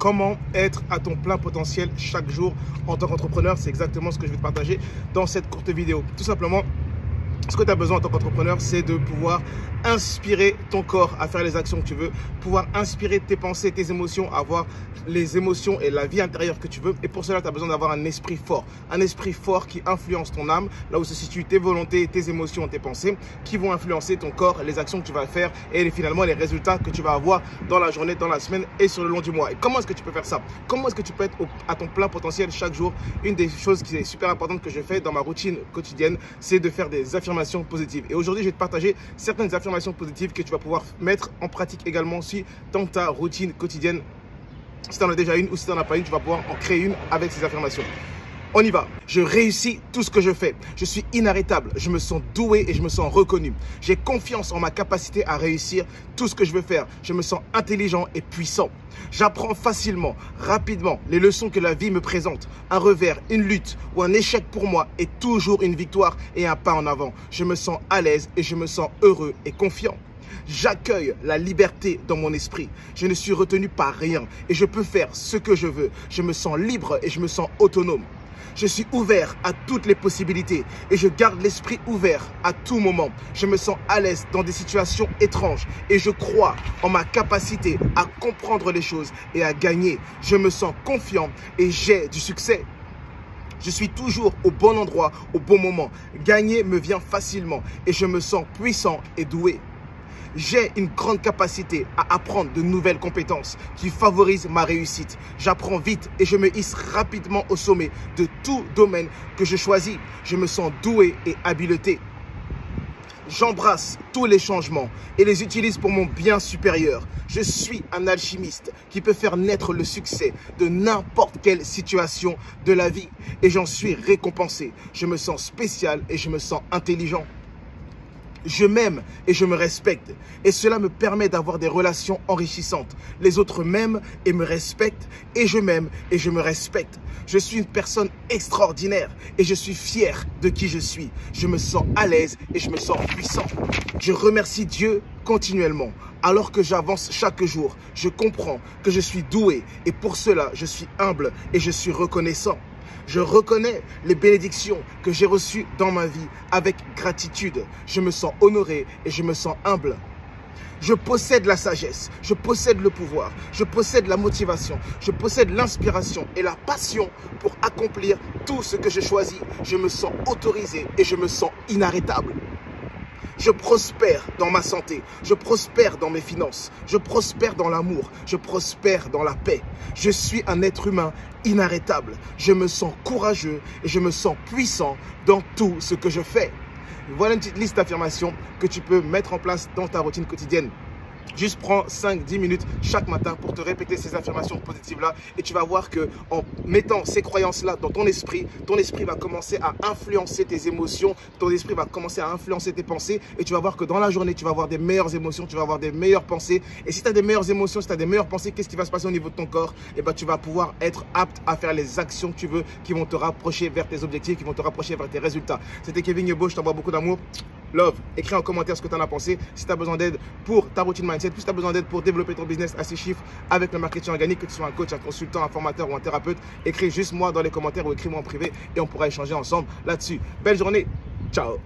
Comment être à ton plein potentiel chaque jour en tant qu'entrepreneur? C'est exactement ce que je vais te partager dans cette courte vidéo. Tout simplement, ce que tu as besoin en tant qu'entrepreneur, c'est de pouvoir inspirer ton corps à faire les actions que tu veux, pouvoir inspirer tes pensées, tes émotions, avoir les émotions et la vie intérieure que tu veux. Et pour cela, tu as besoin d'avoir un esprit fort qui influence ton âme, là où se situent tes volontés, tes émotions, tes pensées, qui vont influencer ton corps, les actions que tu vas faire et finalement les résultats que tu vas avoir dans la journée, dans la semaine et sur le long du mois. Et comment est-ce que tu peux faire ça? Comment est-ce que tu peux être à ton plein potentiel chaque jour? Une des choses qui est super importante que je fais dans ma routine quotidienne, c'est de faire des affirmations positives. Et aujourd'hui, je vais te partager certaines affirmations positives que tu vas pouvoir mettre en pratique également si dans ta routine quotidienne, si tu en as déjà une ou si tu n'en as pas une, tu vas pouvoir en créer une avec ces affirmations. On y va. Je réussis tout ce que je fais. Je suis inarrêtable. Je me sens doué et je me sens reconnu. J'ai confiance en ma capacité à réussir tout ce que je veux faire. Je me sens intelligent et puissant. J'apprends facilement, rapidement les leçons que la vie me présente. Un revers, une lutte ou un échec pour moi est toujours une victoire et un pas en avant. Je me sens à l'aise et je me sens heureux et confiant. J'accueille la liberté dans mon esprit. Je ne suis retenu par rien et je peux faire ce que je veux. Je me sens libre et je me sens autonome. Je suis ouvert à toutes les possibilités et je garde l'esprit ouvert à tout moment. Je me sens à l'aise dans des situations étranges et je crois en ma capacité à comprendre les choses et à gagner. Je me sens confiant et j'ai du succès. Je suis toujours au bon endroit, au bon moment. Gagner me vient facilement et je me sens puissant et doué. J'ai une grande capacité à apprendre de nouvelles compétences qui favorisent ma réussite. J'apprends vite et je me hisse rapidement au sommet de tout domaine que je choisis. Je me sens doué et habileté. J'embrasse tous les changements et les utilise pour mon bien supérieur. Je suis un alchimiste qui peut faire naître le succès de n'importe quelle situation de la vie et j'en suis récompensé. Je me sens spécial et je me sens intelligent. Je m'aime et je me respecte et cela me permet d'avoir des relations enrichissantes. Les autres m'aiment et me respectent et je m'aime et je me respecte. Je suis une personne extraordinaire et je suis fier de qui je suis. Je me sens à l'aise et je me sens puissant. Je remercie Dieu continuellement. Alors que j'avance chaque jour, je comprends que je suis doué et pour cela, je suis humble et je suis reconnaissant. Je reconnais les bénédictions que j'ai reçues dans ma vie avec gratitude. Je me sens honoré et je me sens humble. Je possède la sagesse, je possède le pouvoir, je possède la motivation, je possède l'inspiration et la passion pour accomplir tout ce que je choisis. Je me sens autorisé et je me sens inarrêtable. Je prospère dans ma santé, je prospère dans mes finances, je prospère dans l'amour, je prospère dans la paix. Je suis un être humain inarrêtable. Je me sens courageux et je me sens puissant dans tout ce que je fais. Voilà une petite liste d'affirmations que tu peux mettre en place dans ta routine quotidienne. Juste prends 5-10 minutes chaque matin pour te répéter ces affirmations positives-là et tu vas voir que en mettant ces croyances-là dans ton esprit va commencer à influencer tes émotions, ton esprit va commencer à influencer tes pensées et tu vas voir que dans la journée, tu vas avoir des meilleures émotions, tu vas avoir des meilleures pensées. Et si tu as des meilleures émotions, si tu as des meilleures pensées, qu'est-ce qui va se passer au niveau de ton corps? Et ben, tu vas pouvoir être apte à faire les actions que tu veux qui vont te rapprocher vers tes objectifs, qui vont te rapprocher vers tes résultats. C'était Kevin Yebo, je t'envoie beaucoup d'amour. Love, écris en commentaire ce que tu en as pensé. Si tu as besoin d'aide pour ta routine mindset, si tu as besoin d'aide pour développer ton business à 6 chiffres avec le marketing organique, que tu sois un coach, un consultant, un formateur ou un thérapeute, écris juste moi dans les commentaires ou écris-moi en privé et on pourra échanger ensemble là-dessus. Belle journée, ciao.